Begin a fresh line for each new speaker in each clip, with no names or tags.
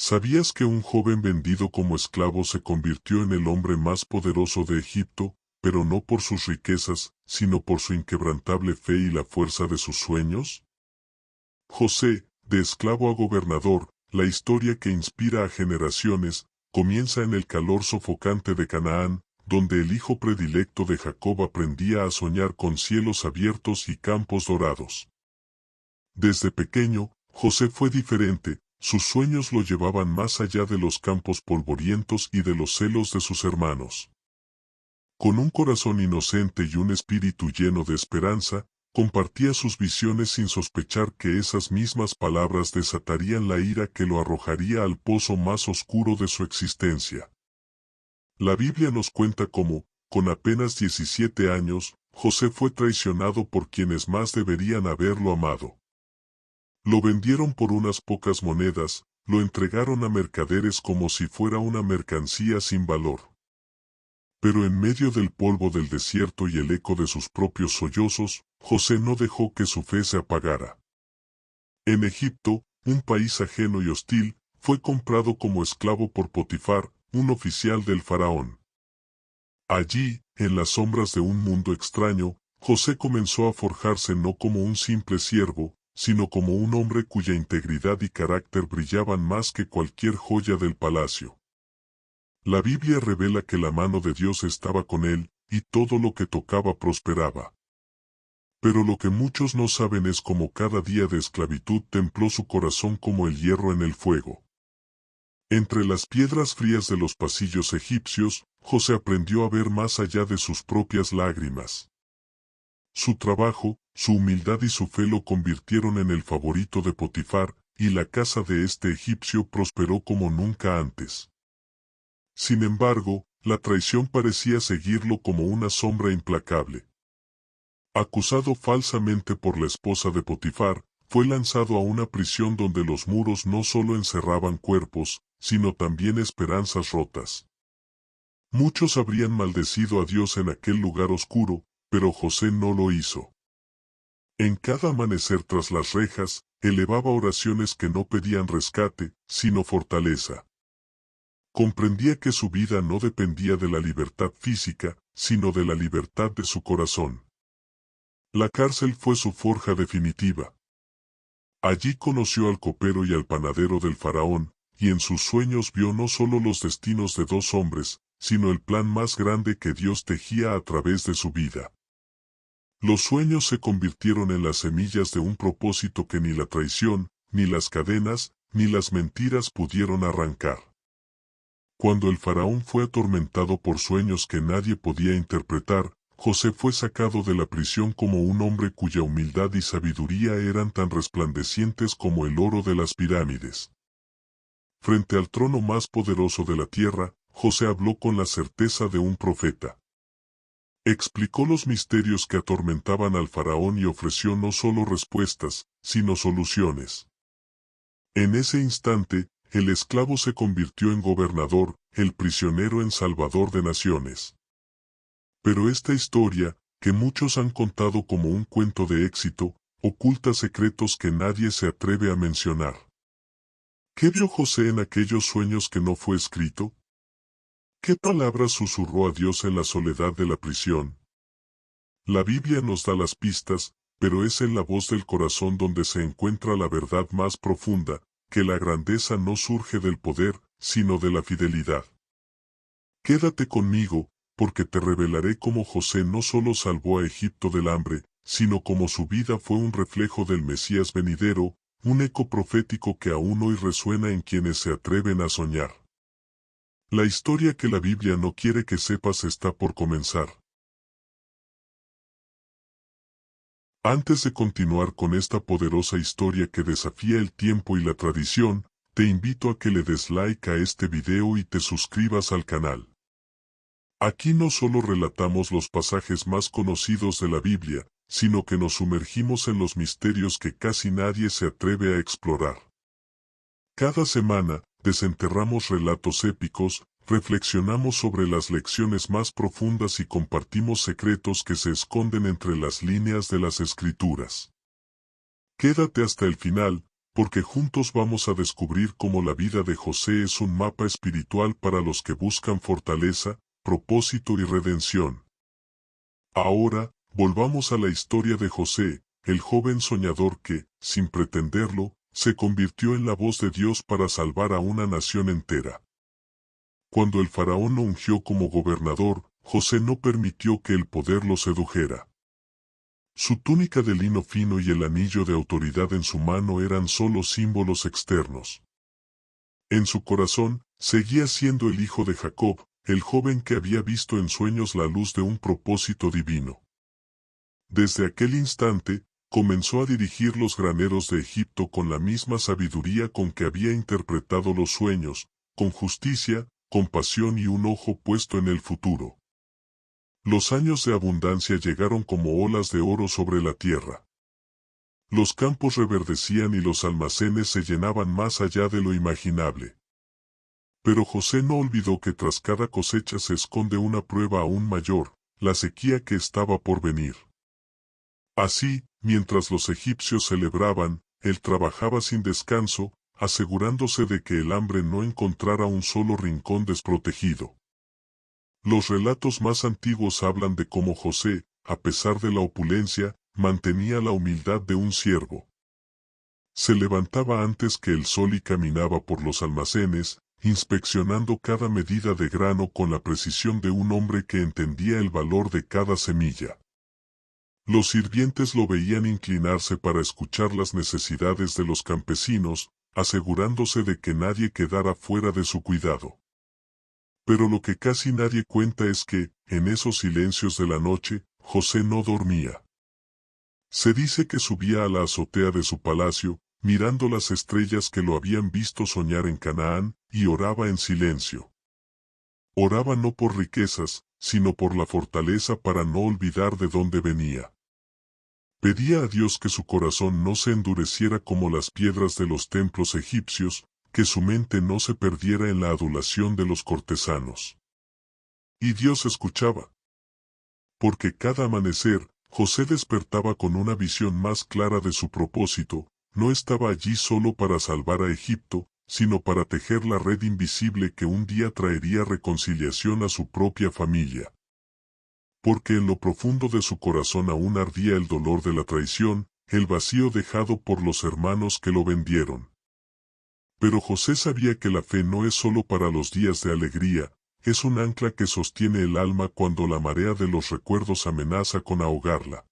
¿Sabías que un joven vendido como esclavo se convirtió en el hombre más poderoso de Egipto, pero no por sus riquezas, sino por su inquebrantable fe y la fuerza de sus sueños? José, de esclavo a gobernador, la historia que inspira a generaciones, comienza en el calor sofocante de Canaán, donde el hijo predilecto de Jacob aprendía a soñar con cielos abiertos y campos dorados. Desde pequeño, José fue diferente, sus sueños lo llevaban más allá de los campos polvorientos y de los celos de sus hermanos. Con un corazón inocente y un espíritu lleno de esperanza, compartía sus visiones sin sospechar que esas mismas palabras desatarían la ira que lo arrojaría al pozo más oscuro de su existencia. La Biblia nos cuenta cómo, con apenas 17 años, José fue traicionado por quienes más deberían haberlo amado. Lo vendieron por unas pocas monedas, lo entregaron a mercaderes como si fuera una mercancía sin valor. Pero en medio del polvo del desierto y el eco de sus propios sollozos, José no dejó que su fe se apagara. En Egipto, un país ajeno y hostil, fue comprado como esclavo por Potifar, un oficial del faraón. Allí, en las sombras de un mundo extraño, José comenzó a forjarse no como un simple siervo, sino como un hombre cuya integridad y carácter brillaban más que cualquier joya del palacio. La Biblia revela que la mano de Dios estaba con él, y todo lo que tocaba prosperaba. Pero lo que muchos no saben es cómo cada día de esclavitud templó su corazón como el hierro en el fuego. Entre las piedras frías de los pasillos egipcios, José aprendió a ver más allá de sus propias lágrimas. Su trabajo, su humildad y su fe lo convirtieron en el favorito de Potifar, y la casa de este egipcio prosperó como nunca antes. Sin embargo, la traición parecía seguirlo como una sombra implacable. Acusado falsamente por la esposa de Potifar, fue lanzado a una prisión donde los muros no solo encerraban cuerpos, sino también esperanzas rotas. Muchos habrían maldecido a Dios en aquel lugar oscuro, pero José no lo hizo. En cada amanecer tras las rejas, elevaba oraciones que no pedían rescate, sino fortaleza. Comprendía que su vida no dependía de la libertad física, sino de la libertad de su corazón. La cárcel fue su forja definitiva. Allí conoció al copero y al panadero del faraón, y en sus sueños vio no solo los destinos de dos hombres, sino el plan más grande que Dios tejía a través de su vida. Los sueños se convirtieron en las semillas de un propósito que ni la traición, ni las cadenas, ni las mentiras pudieron arrancar. Cuando el faraón fue atormentado por sueños que nadie podía interpretar, José fue sacado de la prisión como un hombre cuya humildad y sabiduría eran tan resplandecientes como el oro de las pirámides. Frente al trono más poderoso de la tierra, José habló con la certeza de un profeta. Explicó los misterios que atormentaban al faraón y ofreció no solo respuestas, sino soluciones. En ese instante, el esclavo se convirtió en gobernador, el prisionero en salvador de naciones. Pero esta historia, que muchos han contado como un cuento de éxito, oculta secretos que nadie se atreve a mencionar. ¿Qué vio José en aquellos sueños que no fue escrito? ¿Qué palabras susurró a Dios en la soledad de la prisión? La Biblia nos da las pistas, pero es en la voz del corazón donde se encuentra la verdad más profunda, que la grandeza no surge del poder, sino de la fidelidad. Quédate conmigo, porque te revelaré cómo José no solo salvó a Egipto del hambre, sino cómo su vida fue un reflejo del Mesías venidero, un eco profético que aún hoy resuena en quienes se atreven a soñar. La historia que la Biblia no quiere que sepas está por comenzar. Antes de continuar con esta poderosa historia que desafía el tiempo y la tradición, te invito a que le des like a este video y te suscribas al canal. Aquí no solo relatamos los pasajes más conocidos de la Biblia, sino que nos sumergimos en los misterios que casi nadie se atreve a explorar. Cada semana, desenterramos relatos épicos, reflexionamos sobre las lecciones más profundas y compartimos secretos que se esconden entre las líneas de las Escrituras. Quédate hasta el final, porque juntos vamos a descubrir cómo la vida de José es un mapa espiritual para los que buscan fortaleza, propósito y redención. Ahora, volvamos a la historia de José, el joven soñador que, sin pretenderlo, se convirtió en la voz de Dios para salvar a una nación entera. Cuando el faraón lo ungió como gobernador, José no permitió que el poder lo sedujera. Su túnica de lino fino y el anillo de autoridad en su mano eran solo símbolos externos. En su corazón, seguía siendo el hijo de Jacob, el joven que había visto en sueños la luz de un propósito divino. Desde aquel instante, comenzó a dirigir los graneros de Egipto con la misma sabiduría con que había interpretado los sueños, con justicia, compasión y un ojo puesto en el futuro. Los años de abundancia llegaron como olas de oro sobre la tierra. Los campos reverdecían y los almacenes se llenaban más allá de lo imaginable. Pero José no olvidó que tras cada cosecha se esconde una prueba aún mayor, la sequía que estaba por venir. Así, mientras los egipcios celebraban, él trabajaba sin descanso, asegurándose de que el hambre no encontrara un solo rincón desprotegido. Los relatos más antiguos hablan de cómo José, a pesar de la opulencia, mantenía la humildad de un siervo. Se levantaba antes que el sol y caminaba por los almacenes, inspeccionando cada medida de grano con la precisión de un hombre que entendía el valor de cada semilla. Los sirvientes lo veían inclinarse para escuchar las necesidades de los campesinos, asegurándose de que nadie quedara fuera de su cuidado. Pero lo que casi nadie cuenta es que, en esos silencios de la noche, José no dormía. Se dice que subía a la azotea de su palacio, mirando las estrellas que lo habían visto soñar en Canaán, y oraba en silencio. Oraba no por riquezas, sino por la fortaleza para no olvidar de dónde venía. Pedía a Dios que su corazón no se endureciera como las piedras de los templos egipcios, que su mente no se perdiera en la adulación de los cortesanos. Y Dios escuchaba. Porque cada amanecer, José despertaba con una visión más clara de su propósito, no estaba allí solo para salvar a Egipto, sino para tejer la red invisible que un día traería reconciliación a su propia familia. Porque en lo profundo de su corazón aún ardía el dolor de la traición, el vacío dejado por los hermanos que lo vendieron. Pero José sabía que la fe no es solo para los días de alegría, es un ancla que sostiene el alma cuando la marea de los recuerdos amenaza con ahogarla.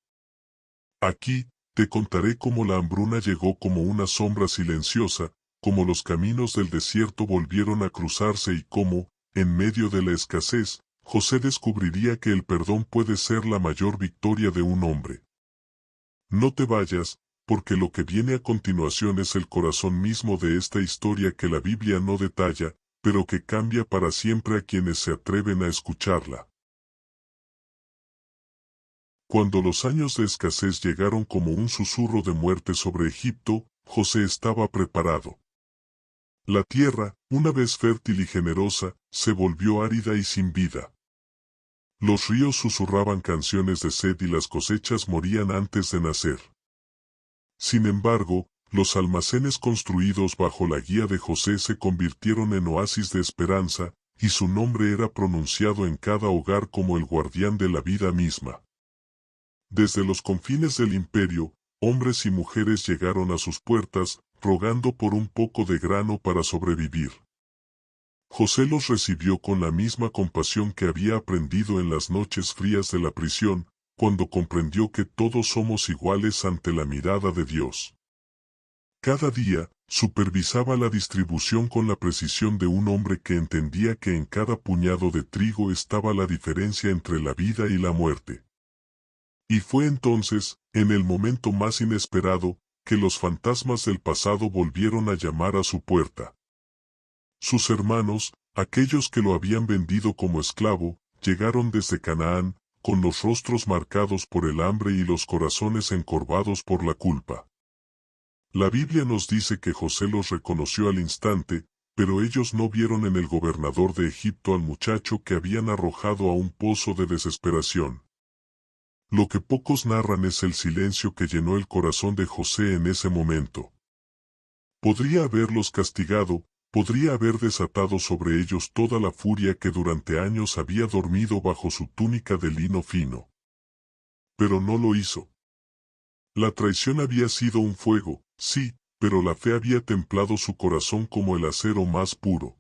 Aquí, te contaré cómo la hambruna llegó como una sombra silenciosa, cómo los caminos del desierto volvieron a cruzarse y cómo, en medio de la escasez, José descubriría que el perdón puede ser la mayor victoria de un hombre. No te vayas, porque lo que viene a continuación es el corazón mismo de esta historia que la Biblia no detalla, pero que cambia para siempre a quienes se atreven a escucharla. Cuando los años de escasez llegaron como un susurro de muerte sobre Egipto, José estaba preparado. La tierra, una vez fértil y generosa, se volvió árida y sin vida. Los ríos susurraban canciones de sed y las cosechas morían antes de nacer. Sin embargo, los almacenes construidos bajo la guía de José se convirtieron en oasis de esperanza, y su nombre era pronunciado en cada hogar como el guardián de la vida misma. Desde los confines del imperio, hombres y mujeres llegaron a sus puertas, rogando por un poco de grano para sobrevivir. José los recibió con la misma compasión que había aprendido en las noches frías de la prisión, cuando comprendió que todos somos iguales ante la mirada de Dios. Cada día, supervisaba la distribución con la precisión de un hombre que entendía que en cada puñado de trigo estaba la diferencia entre la vida y la muerte. Y fue entonces, en el momento más inesperado, que los fantasmas del pasado volvieron a llamar a su puerta. Sus hermanos, aquellos que lo habían vendido como esclavo, llegaron desde Canaán, con los rostros marcados por el hambre y los corazones encorvados por la culpa. La Biblia nos dice que José los reconoció al instante, pero ellos no vieron en el gobernador de Egipto al muchacho que habían arrojado a un pozo de desesperación. Lo que pocos narran es el silencio que llenó el corazón de José en ese momento. Podría haberlos castigado, podría haber desatado sobre ellos toda la furia que durante años había dormido bajo su túnica de lino fino. Pero no lo hizo. La traición había sido un fuego, sí, pero la fe había templado su corazón como el acero más puro.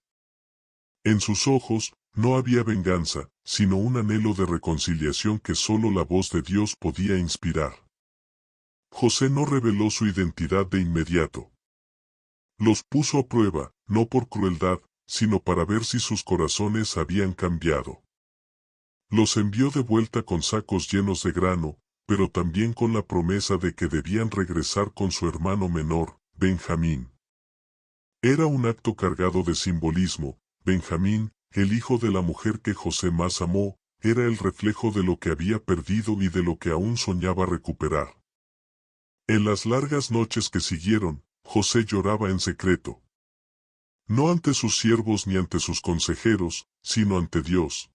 En sus ojos, no había venganza, sino un anhelo de reconciliación que solo la voz de Dios podía inspirar. José no reveló su identidad de inmediato. Los puso a prueba, no por crueldad, sino para ver si sus corazones habían cambiado. Los envió de vuelta con sacos llenos de grano, pero también con la promesa de que debían regresar con su hermano menor, Benjamín. Era un acto cargado de simbolismo. Benjamín, el hijo de la mujer que José más amó, era el reflejo de lo que había perdido y de lo que aún soñaba recuperar. En las largas noches que siguieron, José lloraba en secreto. No ante sus siervos ni ante sus consejeros, sino ante Dios.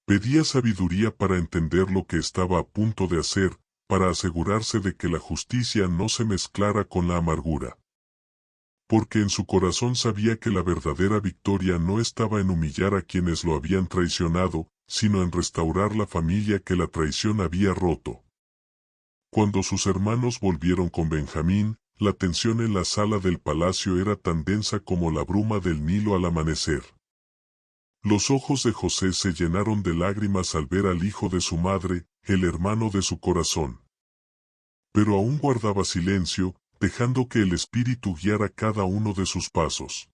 Pedía sabiduría para entender lo que estaba a punto de hacer, para asegurarse de que la justicia no se mezclara con la amargura. Porque en su corazón sabía que la verdadera victoria no estaba en humillar a quienes lo habían traicionado, sino en restaurar la familia que la traición había roto. Cuando sus hermanos volvieron con Benjamín, la tensión en la sala del palacio era tan densa como la bruma del Nilo al amanecer. Los ojos de José se llenaron de lágrimas al ver al hijo de su madre, el hermano de su corazón. Pero aún guardaba silencio, dejando que el Espíritu guiara cada uno de sus pasos.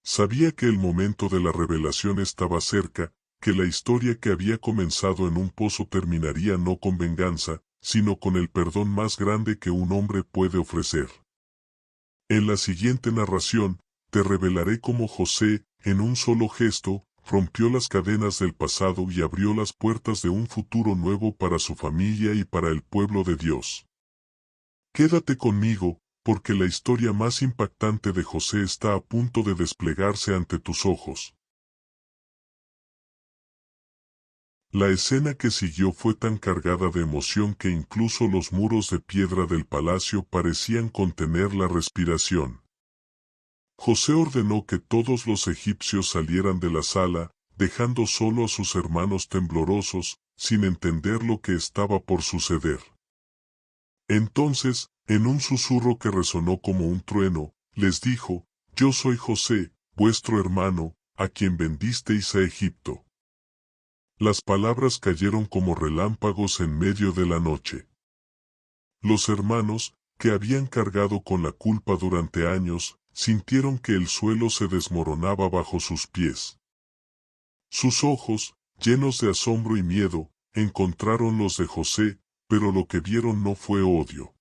Sabía que el momento de la revelación estaba cerca, que la historia que había comenzado en un pozo terminaría no con venganza, sino con el perdón más grande que un hombre puede ofrecer. En la siguiente narración, te revelaré cómo José, en un solo gesto, rompió las cadenas del pasado y abrió las puertas de un futuro nuevo para su familia y para el pueblo de Dios. Quédate conmigo, porque la historia más impactante de José está a punto de desplegarse ante tus ojos. La escena que siguió fue tan cargada de emoción que incluso los muros de piedra del palacio parecían contener la respiración. José ordenó que todos los egipcios salieran de la sala, dejando solo a sus hermanos temblorosos, sin entender lo que estaba por suceder. Entonces, en un susurro que resonó como un trueno, les dijo: «Yo soy José, vuestro hermano, a quien vendisteis a Egipto». Las palabras cayeron como relámpagos en medio de la noche. Los hermanos, que habían cargado con la culpa durante años, sintieron que el suelo se desmoronaba bajo sus pies. Sus ojos, llenos de asombro y miedo, encontraron los de José, pero lo que vieron no fue odio.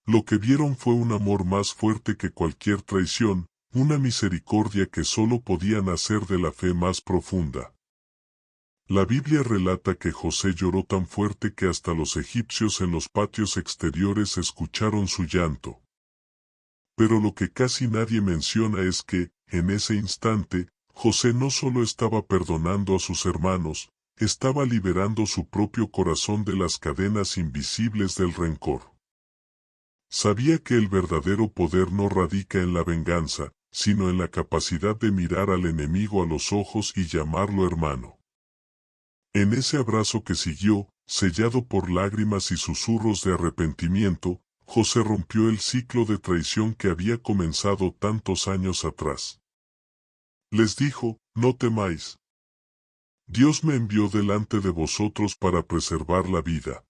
Lo que vieron fue un amor más fuerte que cualquier traición, una misericordia que solo podía nacer de la fe más profunda. La Biblia relata que José lloró tan fuerte que hasta los egipcios en los patios exteriores escucharon su llanto. Pero lo que casi nadie menciona es que, en ese instante, José no solo estaba perdonando a sus hermanos, estaba liberando su propio corazón de las cadenas invisibles del rencor. Sabía que el verdadero poder no radica en la venganza, sino en la capacidad de mirar al enemigo a los ojos y llamarlo hermano. En ese abrazo que siguió, sellado por lágrimas y susurros de arrepentimiento, José rompió el ciclo de traición que había comenzado tantos años atrás. Les dijo: «No temáis. Dios me envió delante de vosotros para preservar la vida».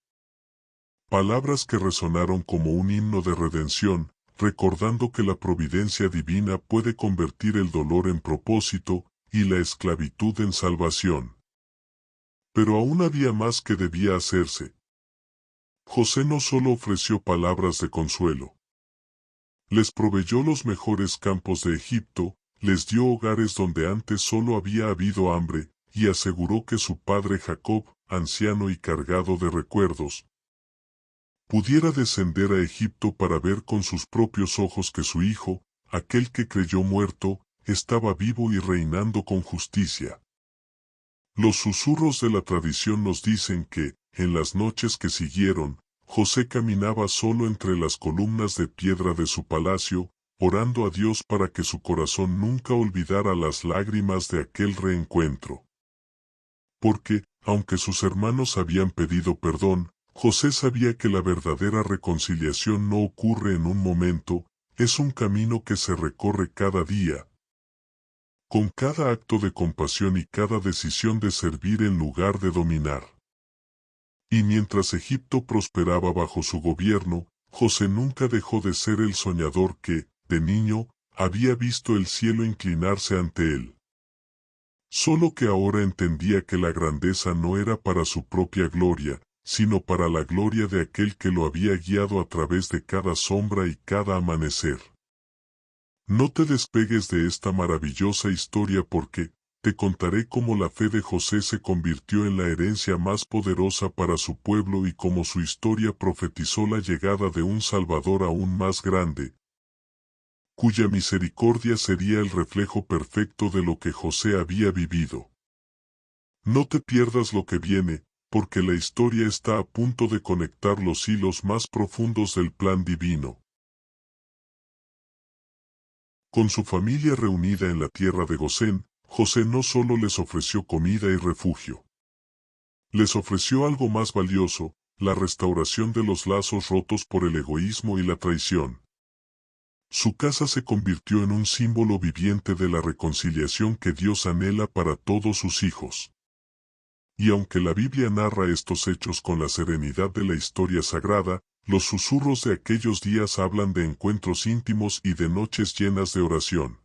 Palabras que resonaron como un himno de redención, recordando que la providencia divina puede convertir el dolor en propósito, y la esclavitud en salvación. Pero aún había más que debía hacerse. José no solo ofreció palabras de consuelo. Les proveyó los mejores campos de Egipto, les dio hogares donde antes solo había habido hambre, y aseguró que su padre Jacob, anciano y cargado de recuerdos, pudiera descender a Egipto para ver con sus propios ojos que su hijo, aquel que creyó muerto, estaba vivo y reinando con justicia. Los susurros de la tradición nos dicen que, en las noches que siguieron, José caminaba solo entre las columnas de piedra de su palacio, orando a Dios para que su corazón nunca olvidara las lágrimas de aquel reencuentro. Porque, aunque sus hermanos habían pedido perdón, José sabía que la verdadera reconciliación no ocurre en un momento, es un camino que se recorre cada día, con cada acto de compasión y cada decisión de servir en lugar de dominar. Y mientras Egipto prosperaba bajo su gobierno, José nunca dejó de ser el soñador que, de niño, había visto el cielo inclinarse ante él. Solo que ahora entendía que la grandeza no era para su propia gloria, sino para la gloria de aquel que lo había guiado a través de cada sombra y cada amanecer. No te despegues de esta maravillosa historia porque, te contaré cómo la fe de José se convirtió en la herencia más poderosa para su pueblo y cómo su historia profetizó la llegada de un Salvador aún más grande, cuya misericordia sería el reflejo perfecto de lo que José había vivido. No te pierdas lo que viene, porque la historia está a punto de conectar los hilos más profundos del plan divino. Con su familia reunida en la tierra de Gosén, José no solo les ofreció comida y refugio. Les ofreció algo más valioso, la restauración de los lazos rotos por el egoísmo y la traición. Su casa se convirtió en un símbolo viviente de la reconciliación que Dios anhela para todos sus hijos. Y aunque la Biblia narra estos hechos con la serenidad de la historia sagrada, los susurros de aquellos días hablan de encuentros íntimos y de noches llenas de oración.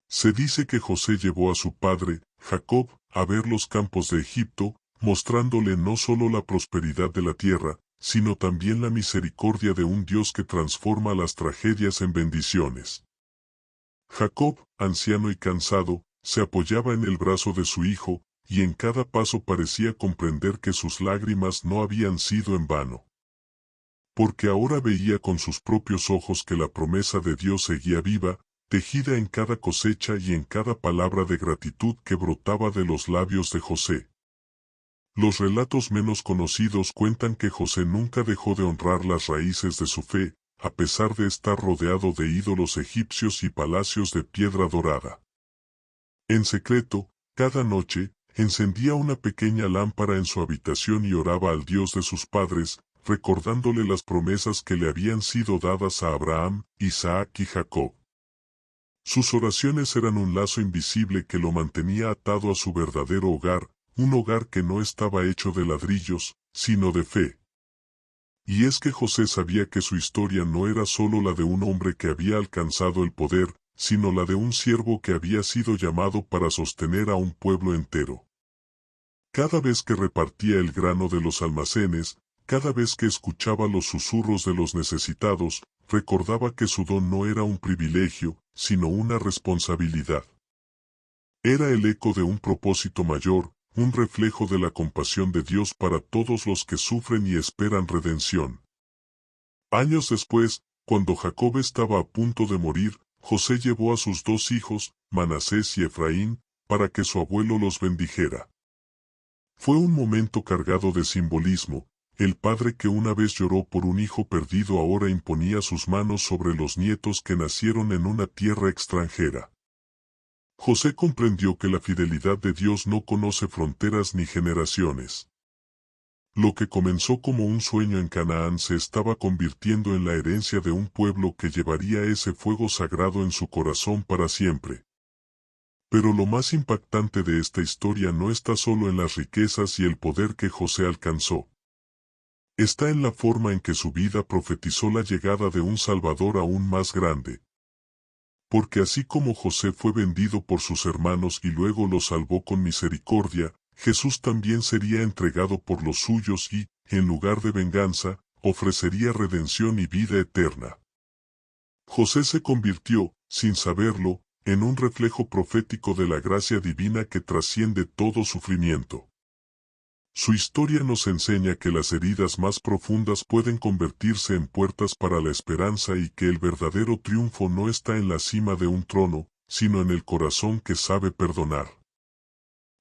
Se dice que José llevó a su padre, Jacob, a ver los campos de Egipto, mostrándole no solo la prosperidad de la tierra, sino también la misericordia de un Dios que transforma las tragedias en bendiciones. Jacob, anciano y cansado, se apoyaba en el brazo de su hijo, y en cada paso parecía comprender que sus lágrimas no habían sido en vano. Porque ahora veía con sus propios ojos que la promesa de Dios seguía viva, tejida en cada cosecha y en cada palabra de gratitud que brotaba de los labios de José. Los relatos menos conocidos cuentan que José nunca dejó de honrar las raíces de su fe, a pesar de estar rodeado de ídolos egipcios y palacios de piedra dorada. En secreto, cada noche, encendía una pequeña lámpara en su habitación y oraba al Dios de sus padres, recordándole las promesas que le habían sido dadas a Abraham, Isaac y Jacob. Sus oraciones eran un lazo invisible que lo mantenía atado a su verdadero hogar, un hogar que no estaba hecho de ladrillos, sino de fe. Y es que José sabía que su historia no era solo la de un hombre que había alcanzado el poder, sino la de un siervo que había sido llamado para sostener a un pueblo entero. Cada vez que repartía el grano de los almacenes, cada vez que escuchaba los susurros de los necesitados, recordaba que su don no era un privilegio, sino una responsabilidad. Era el eco de un propósito mayor, un reflejo de la compasión de Dios para todos los que sufren y esperan redención. Años después, cuando Jacob estaba a punto de morir, José llevó a sus dos hijos, Manasés y Efraín, para que su abuelo los bendijera. Fue un momento cargado de simbolismo. El padre que una vez lloró por un hijo perdido ahora imponía sus manos sobre los nietos que nacieron en una tierra extranjera. José comprendió que la fidelidad de Dios no conoce fronteras ni generaciones. Lo que comenzó como un sueño en Canaán se estaba convirtiendo en la herencia de un pueblo que llevaría ese fuego sagrado en su corazón para siempre. Pero lo más impactante de esta historia no está solo en las riquezas y el poder que José alcanzó. Está en la forma en que su vida profetizó la llegada de un Salvador aún más grande. Porque así como José fue vendido por sus hermanos y luego los salvó con misericordia, Jesús también sería entregado por los suyos y, en lugar de venganza, ofrecería redención y vida eterna. José se convirtió, sin saberlo, en un reflejo profético de la gracia divina que trasciende todo sufrimiento. Su historia nos enseña que las heridas más profundas pueden convertirse en puertas para la esperanza y que el verdadero triunfo no está en la cima de un trono, sino en el corazón que sabe perdonar.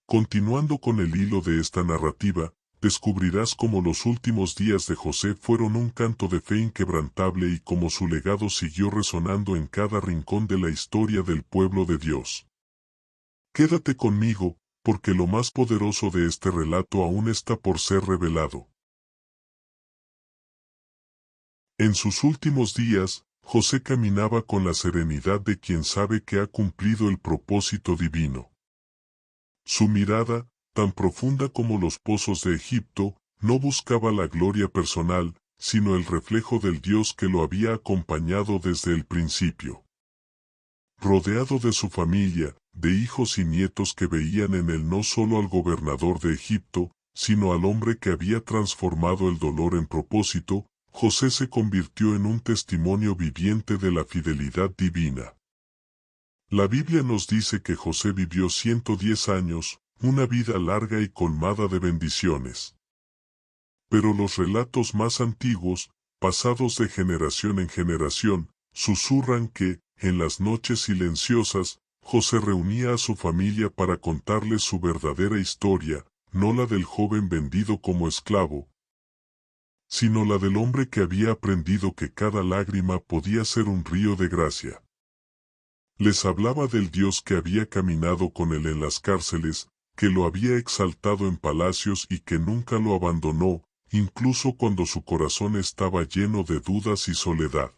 Continuando con el hilo de esta narrativa, descubrirás cómo los últimos días de José fueron un canto de fe inquebrantable y cómo su legado siguió resonando en cada rincón de la historia del pueblo de Dios. Quédate conmigo, porque lo más poderoso de este relato aún está por ser revelado. En sus últimos días, José caminaba con la serenidad de quien sabe que ha cumplido el propósito divino. Su mirada, tan profunda como los pozos de Egipto, no buscaba la gloria personal, sino el reflejo del Dios que lo había acompañado desde el principio. Rodeado de su familia, de hijos y nietos que veían en él no solo al gobernador de Egipto, sino al hombre que había transformado el dolor en propósito, José se convirtió en un testimonio viviente de la fidelidad divina. La Biblia nos dice que José vivió 110 años, una vida larga y colmada de bendiciones. Pero los relatos más antiguos, pasados de generación en generación, susurran que, en las noches silenciosas, José reunía a su familia para contarles su verdadera historia, no la del joven vendido como esclavo, sino la del hombre que había aprendido que cada lágrima podía ser un río de gracia. Les hablaba del Dios que había caminado con él en las cárceles, que lo había exaltado en palacios y que nunca lo abandonó, incluso cuando su corazón estaba lleno de dudas y soledad.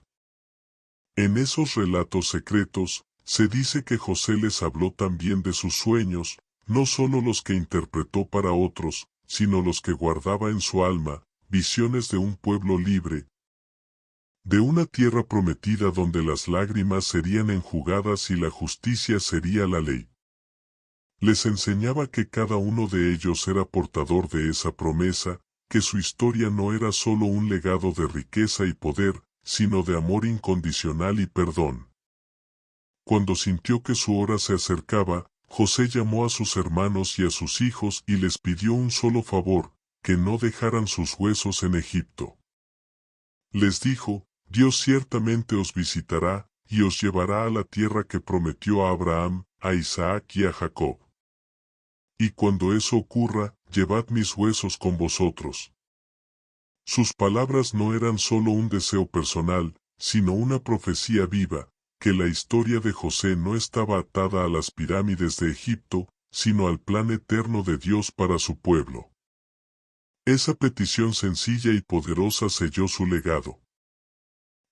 En esos relatos secretos, se dice que José les habló también de sus sueños, no solo los que interpretó para otros, sino los que guardaba en su alma, visiones de un pueblo libre, de una tierra prometida donde las lágrimas serían enjugadas y la justicia sería la ley. Les enseñaba que cada uno de ellos era portador de esa promesa, que su historia no era solo un legado de riqueza y poder, sino de amor incondicional y perdón. Cuando sintió que su hora se acercaba, José llamó a sus hermanos y a sus hijos y les pidió un solo favor, que no dejaran sus huesos en Egipto. Les dijo, Dios ciertamente os visitará, y os llevará a la tierra que prometió a Abraham, a Isaac y a Jacob. Y cuando eso ocurra, llevad mis huesos con vosotros. Sus palabras no eran solo un deseo personal, sino una profecía viva, que la historia de José no estaba atada a las pirámides de Egipto, sino al plan eterno de Dios para su pueblo. Esa petición sencilla y poderosa selló su legado.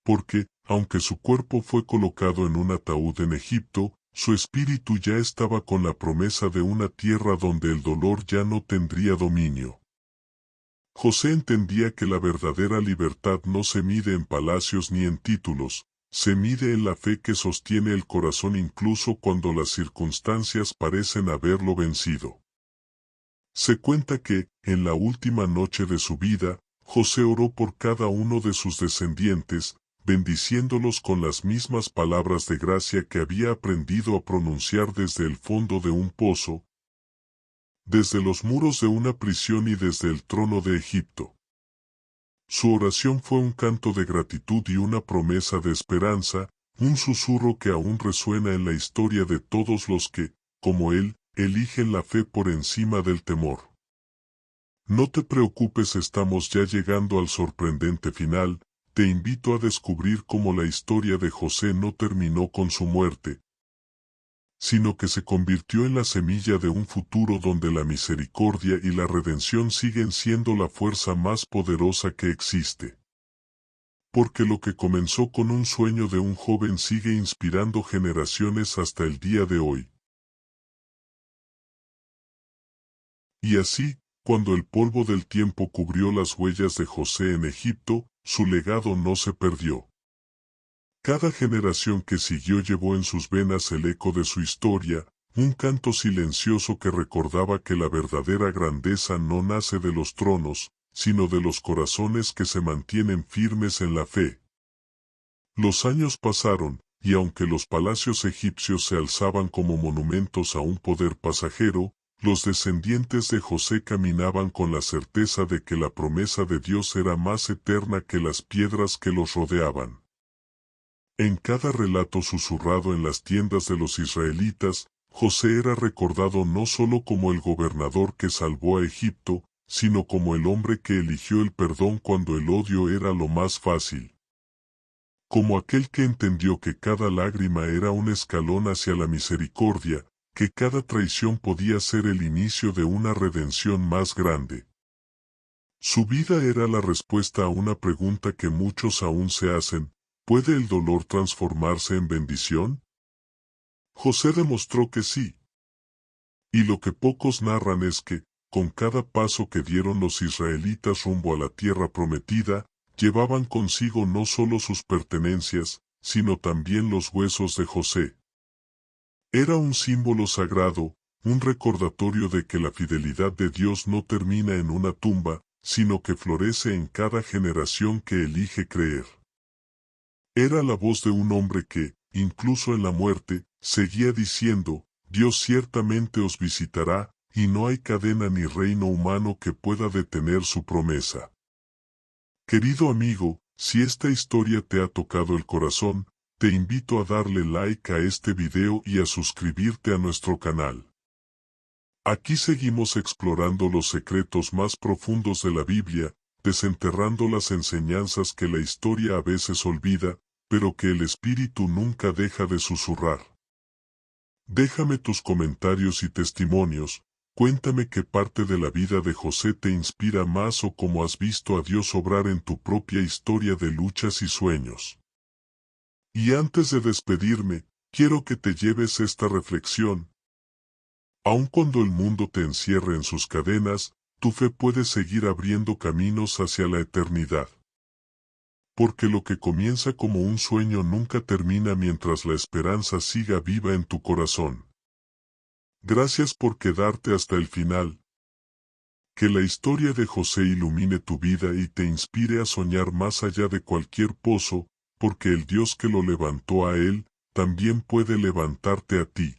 Porque, aunque su cuerpo fue colocado en un ataúd en Egipto, su espíritu ya estaba con la promesa de una tierra donde el dolor ya no tendría dominio. José entendía que la verdadera libertad no se mide en palacios ni en títulos, se mide en la fe que sostiene el corazón incluso cuando las circunstancias parecen haberlo vencido. Se cuenta que, en la última noche de su vida, José oró por cada uno de sus descendientes, bendiciéndolos con las mismas palabras de gracia que había aprendido a pronunciar desde el fondo de un pozo, desde los muros de una prisión y desde el trono de Egipto. Su oración fue un canto de gratitud y una promesa de esperanza, un susurro que aún resuena en la historia de todos los que, como él, eligen la fe por encima del temor. No te preocupes, estamos ya llegando al sorprendente final. Te invito a descubrir cómo la historia de José no terminó con su muerte, sino que se convirtió en la semilla de un futuro donde la misericordia y la redención siguen siendo la fuerza más poderosa que existe. Porque lo que comenzó con un sueño de un joven sigue inspirando generaciones hasta el día de hoy. Y así, cuando el polvo del tiempo cubrió las huellas de José en Egipto, su legado no se perdió. Cada generación que siguió llevó en sus venas el eco de su historia, un canto silencioso que recordaba que la verdadera grandeza no nace de los tronos, sino de los corazones que se mantienen firmes en la fe. Los años pasaron, y aunque los palacios egipcios se alzaban como monumentos a un poder pasajero, los descendientes de José caminaban con la certeza de que la promesa de Dios era más eterna que las piedras que los rodeaban. En cada relato susurrado en las tiendas de los israelitas, José era recordado no solo como el gobernador que salvó a Egipto, sino como el hombre que eligió el perdón cuando el odio era lo más fácil. Como aquel que entendió que cada lágrima era un escalón hacia la misericordia, que cada traición podía ser el inicio de una redención más grande. Su vida era la respuesta a una pregunta que muchos aún se hacen: ¿puede el dolor transformarse en bendición? José demostró que sí. Y lo que pocos narran es que, con cada paso que dieron los israelitas rumbo a la tierra prometida, llevaban consigo no solo sus pertenencias, sino también los huesos de José. Era un símbolo sagrado, un recordatorio de que la fidelidad de Dios no termina en una tumba, sino que florece en cada generación que elige creer. Era la voz de un hombre que, incluso en la muerte, seguía diciendo: Dios ciertamente os visitará, y no hay cadena ni reino humano que pueda detener su promesa. Querido amigo, si esta historia te ha tocado el corazón, te invito a darle like a este video y a suscribirte a nuestro canal. Aquí seguimos explorando los secretos más profundos de la Biblia, desenterrando las enseñanzas que la historia a veces olvida, pero que el Espíritu nunca deja de susurrar. Déjame tus comentarios y testimonios, cuéntame qué parte de la vida de José te inspira más o cómo has visto a Dios obrar en tu propia historia de luchas y sueños. Y antes de despedirme, quiero que te lleves esta reflexión. Aun cuando el mundo te encierre en sus cadenas, tu fe puede seguir abriendo caminos hacia la eternidad. Porque lo que comienza como un sueño nunca termina mientras la esperanza siga viva en tu corazón. Gracias por quedarte hasta el final. Que la historia de José ilumine tu vida y te inspire a soñar más allá de cualquier pozo, porque el Dios que lo levantó a él, también puede levantarte a ti.